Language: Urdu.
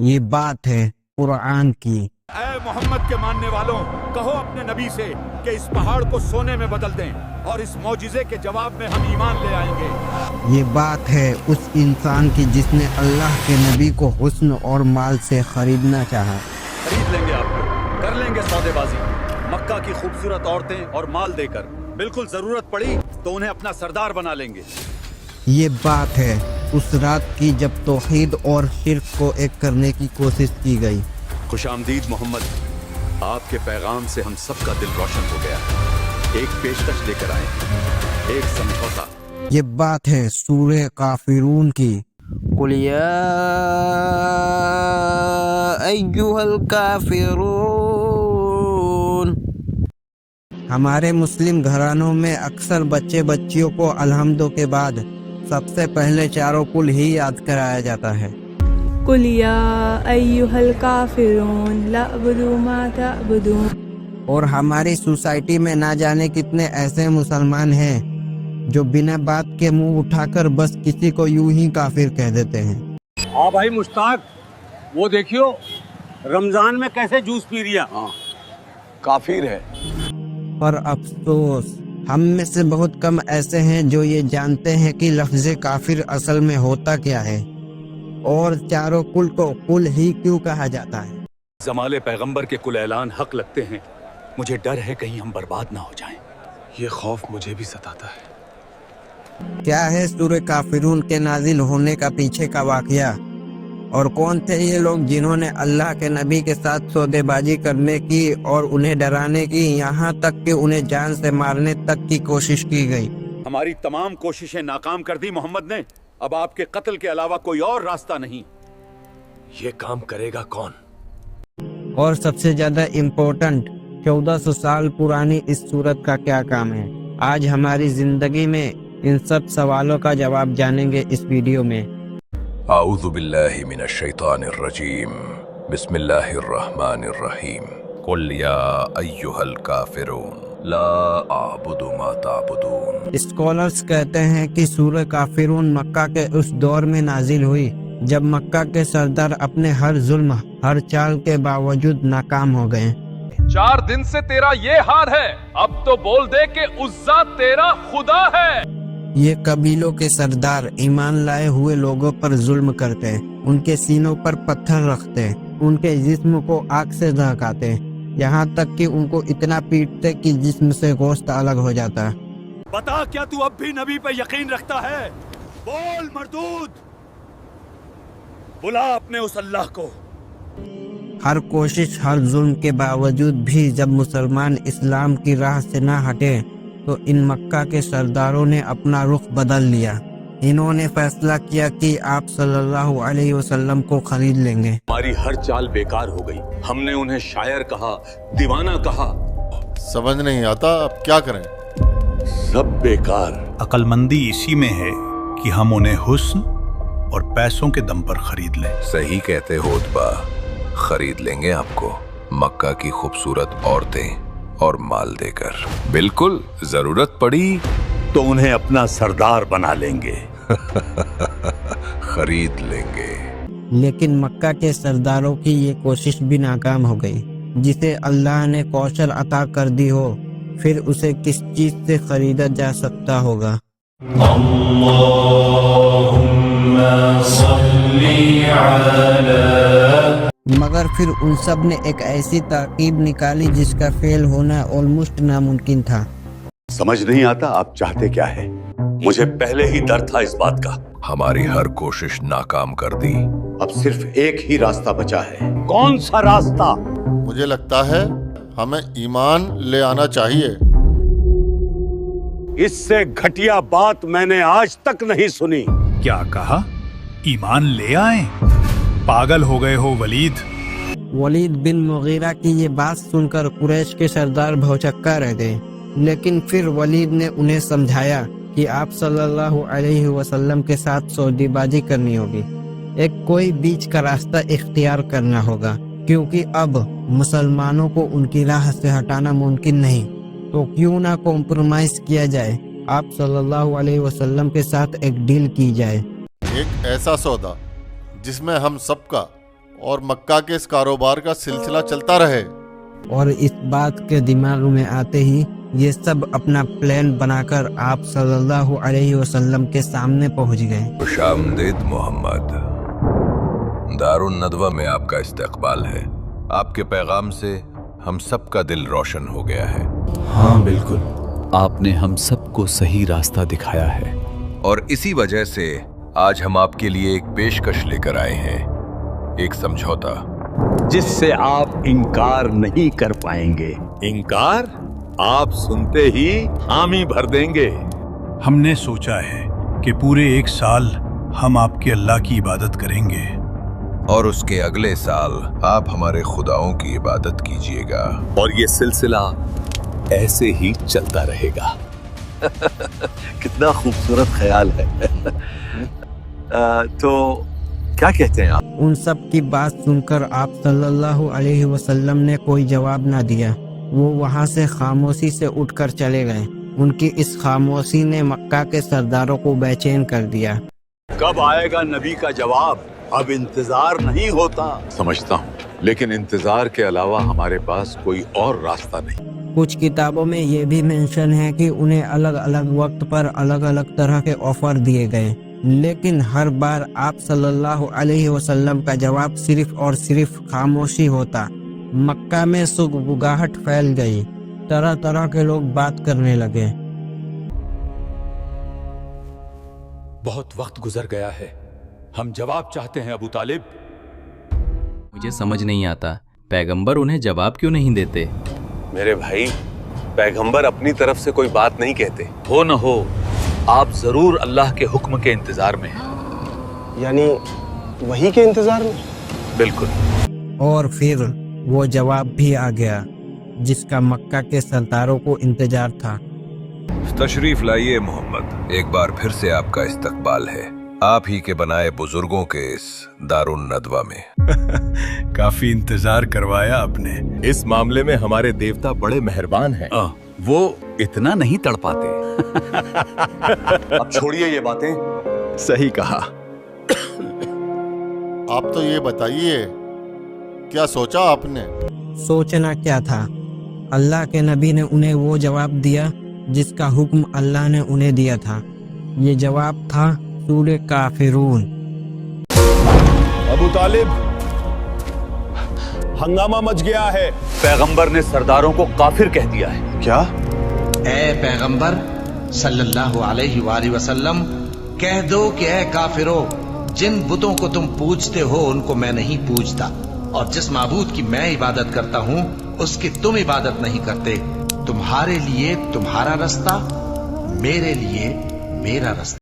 یہ بات ہے قرآن کی۔ اے محمد کے ماننے والوں، کہو اپنے نبی سے کہ اس پہاڑ کو سونے میں بدل دیں اور اس معجزے کے جواب میں ہم ایمان لے آئیں گے۔ یہ بات ہے اس انسان کی جس نے اللہ کے نبی کو حسن اور مال سے خریدنا چاہا۔ خرید لیں گے آپ کو، کر لیں گے سودے بازی، مکہ کی خوبصورت عورتیں اور مال دے کر، بالکل ضرورت پڑی تو انہیں اپنا سردار بنا لیں گے۔ یہ بات ہے اس رات کی جب توحید اور شرک کو ایک کرنے کی کوشش کی گئی۔ خوش آمدید محمد، آپ کے پیغام سے ہم سب کا دل روشن ہو گیا۔ ایک پیشکش لے کر آئے، ایک سمجھوتا۔ یہ بات ہے سورہ کافرون کی۔ قل یا ایھا الکافرون۔ ہمارے مسلم گھرانوں میں اکثر بچے بچیوں کو الحمدوں کے بعد سب سے پہلے چاروں قل ہی یاد کرایا جاتا ہے۔ قل یا ایھا الکافرون لا اعبد ما تعبدون۔ اور ہماری سوسائٹی میں نہ جانے کتنے ایسے مسلمان ہیں جو بنا بات کے منہ اٹھا کر بس کسی کو یوں ہی کافر کہہ دیتے ہیں۔ ہاں بھائی مشتاق، وہ دیکھیو رمضان میں کیسے جوس پی رہا۔ کافر ہے۔ پر افسوس ہم میں سے بہت کم ایسے ہیں جو یہ جانتے ہیں کہ لفظ کافر اصل میں ہوتا کیا ہے اور چاروں کل کو کل ہی کیوں کہا جاتا ہے۔ زمال پیغمبر کے کل اعلان حق لگتے ہیں، مجھے ڈر ہے کہیں ہم برباد نہ ہو جائیں۔ یہ خوف مجھے بھی ستاتا ہے۔ کیا ہے سورہ کافرون کے نازل ہونے کا پیچھے کا واقعہ، اور کون تھے یہ لوگ جنہوں نے اللہ کے نبی کے ساتھ سودے بازی کرنے کی اور انہیں ڈرانے کی، یہاں تک کہ انہیں جان سے مارنے تک کی کوشش کی گئی۔ ہماری تمام کوششیں ناکام کر دی محمد نے، اب آپ کے قتل کے علاوہ کوئی اور راستہ نہیں۔ یہ کام کرے گا کون؟ اور سب سے زیادہ امپورٹنٹ، 1400 سال پرانی اس صورت کا کیا کام ہے؟ آج ہماری زندگی میں ان سب سوالوں کا جواب جانیں گے اس ویڈیو میں۔ اعوذ باللہ من الشیطان الرجیم، بسم اللہ الرحمن الرحیم۔ قل یا ایھا الکافرون لا اعبد ما تعبدون۔ اسکالرز کہتے ہیں کہ سورہ کافرون مکہ کے اس دور میں نازل ہوئی جب مکہ کے سردار اپنے ہر ظلم، ہر چال کے باوجود ناکام ہو گئے۔ 4 دن سے تیرا یہ حال ہے، اب تو بول دے کہ عزا تیرا خدا ہے۔ یہ قبیلوں کے سردار ایمان لائے ہوئے لوگوں پر ظلم کرتے، ان کے سینوں پر پتھر رکھتے، ان کے جسم کو آگ سے دہکاتے، یہاں تک کہ ان کو اتنا پیٹتے کہ جسم سے گوشت الگ ہو جاتا۔ بتا، کیا تو اب بھی نبی پہ یقین رکھتا ہے؟ بول مردود، بلا اپنے اس اللہ کو۔ ہر کوشش، ہر ظلم کے باوجود بھی جب مسلمان اسلام کی راہ سے نہ ہٹے تو ان مکہ کے سرداروں نے اپنا رخ بدل لیا۔ انہوں نے فیصلہ کیا کہ آپ صلی اللہ علیہ وسلم کو خرید لیں گے۔ ہماری ہر چال بیکار ہو گئی، ہم نے انہیں شاعر کہا، دیوانہ کہا، سمجھ نہیں آتا اب کیا کریں۔ سب بیکار۔ عقل مندی اسی میں ہے کہ ہم انہیں حسن اور پیسوں کے دم پر خرید لیں۔ صحیح کہتے ہو اتبا، خرید لیں گے آپ کو مکہ کی خوبصورت عورتیں اور مال دے کر، بالکل ضرورت پڑی تو انہیں اپنا سردار بنا لیں گے۔ خرید لیں گے۔ لیکن مکہ کے سرداروں کی یہ کوشش بھی ناکام ہو گئی۔ جسے اللہ نے کوثر عطا کر دی ہو، پھر اسے کس چیز سے خریدا جا سکتا ہوگا؟ اللہم صلی علی۔ مگر پھر ان سب نے ایک ایسی ترکیب نکالی جس کا فیل ہونا آلموسٹ ناممکن تھا۔ سمجھ نہیں آتا آپ چاہتے کیا ہے؟ مجھے پہلے ہی ڈر تھا اس بات کا۔ ہماری ہر کوشش ناکام کر دی، اب صرف ایک ہی راستہ بچا ہے۔ کون سا راستہ؟ مجھے لگتا ہے ہمیں ایمان لے آنا چاہیے۔ اس سے گھٹیا بات میں نے آج تک نہیں سنی۔ کیا کہا؟ ایمان لے آئیں؟ پاگل ہو گئے ہو ولید۔ ولید بن مغیرہ کی یہ بات سن کر قریش کے سردار بھوچکا رہ گئے، لیکن پھر ولید نے انہیں سمجھایا کہ آپ صلی اللہ علیہ وسلم کے ساتھ سودی بازی کرنی ہوگی، ایک کوئی بیچ کا راستہ اختیار کرنا ہوگا، کیونکہ اب مسلمانوں کو ان کی راہ سے ہٹانا ممکن نہیں، تو کیوں نہ کمپرومائز کیا جائے، آپ صلی اللہ علیہ وسلم کے ساتھ ایک ڈیل کی جائے۔ ایک ایسا سودا جس میں ہم سب کا اور مکہ کے اس کاروبار کا سلسلہ چلتا رہے۔ اور اس بات کے دماغ میں آتے ہی یہ سب اپنا پلان بنا کر آپ صلی اللہ علیہ وسلم کے سامنے پہنچ گئے۔ خوش آمدید محمد، دارالندوہ میں آپ کا استقبال ہے۔ آپ کے پیغام سے ہم سب کا دل روشن ہو گیا ہے۔ ہاں بالکل، آپ نے ہم سب کو صحیح راستہ دکھایا ہے، اور اسی وجہ سے آج ہم آپ کے لیے ایک پیشکش لے کر آئے ہیں، ایک سمجھوتا جس سے آپ انکار نہیں کر پائیں گے۔ انکار؟ آپ سنتے ہی حامی بھر دیں گے۔ ہم نے سوچا ہے کہ پورے 1 سال ہم آپ کے اللہ کی عبادت کریں گے، اور اس کے اگلے سال آپ ہمارے خداؤں کی عبادت کیجیے گا، اور یہ سلسلہ ایسے ہی چلتا رہے گا۔ کتنا خوبصورت خیال ہے۔ تو کیا کہتے ہیں آپ؟ ان سب کی بات سن کر آپ صلی اللہ علیہ وسلم نے کوئی جواب نہ دیا۔ وہ وہاں سے خاموشی سے اٹھ کر چلے گئے۔ ان کی اس خاموشی نے مکہ کے سرداروں کو بے چین کر دیا۔ کب آئے گا نبی کا جواب؟ اب انتظار نہیں ہوتا۔ سمجھتا ہوں، لیکن انتظار کے علاوہ ہمارے پاس کوئی اور راستہ نہیں۔ کچھ کتابوں میں یہ بھی مینشن ہے کہ انہیں الگ الگ وقت پر الگ الگ طرح کے آفر دیے گئے، لیکن ہر بار آپ صلی اللہ علیہ وسلم کا جواب صرف اور صرف خاموشی ہوتا۔ مکہ میں سگبگاہٹ پھیل گئی، طرح طرح کے لوگ بات کرنے لگے۔ بہت وقت گزر گیا ہے، ہم جواب چاہتے ہیں ابو طالب۔ مجھے سمجھ نہیں آتا پیغمبر انہیں جواب کیوں نہیں دیتے؟ میرے بھائی، پیغمبر اپنی طرف سے کوئی بات نہیں کہتے۔ ہو نہ ہو، آپ ضرور اللہ کے حکم کے انتظار میں ہیں۔ یعنی وہی کے انتظار میں؟ بالکل۔ اور پھر وہ جواب بھی آ گیا جس کا مکہ کے سرداروں کو انتظار تھا۔ تشریف لائیے محمد، ایک بار پھر سے آپ کا استقبال ہے، آپ ہی کے بنائے بزرگوں کے اس دارالندوہ میں۔ کافی انتظار کروایا آپ نے۔ اس معاملے میں ہمارے دیوتا بڑے مہربان ہیں۔ وہ اتنا نہیں تڑپاتے۔ اب چھوڑیے یہ باتیں۔ صحیح کہا۔ آپ تو یہ بتائیے، کیا سوچا آپ نے؟ سوچنا کیا تھا، اللہ کے نبی نے انہیں وہ جواب دیا جس کا حکم اللہ نے انہیں دیا تھا۔ یہ جواب تھا سورہ کافرون۔ ابو طالب، ہنگامہ مچ گیا ہے۔ پیغمبر نے سرداروں کو کافر کہہ دیا ہے۔ کیا؟ اے پیغمبر صلی اللہ علیہ وآلہ وسلم، کہہ دو کہ اے کافرو، جن بتوں کو تم پوجتے ہو ان کو میں نہیں پوجتا، اور جس معبود کی میں عبادت کرتا ہوں اس کی تم عبادت نہیں کرتے۔ تمہارے لیے تمہارا رستہ، میرے لیے میرا رستہ۔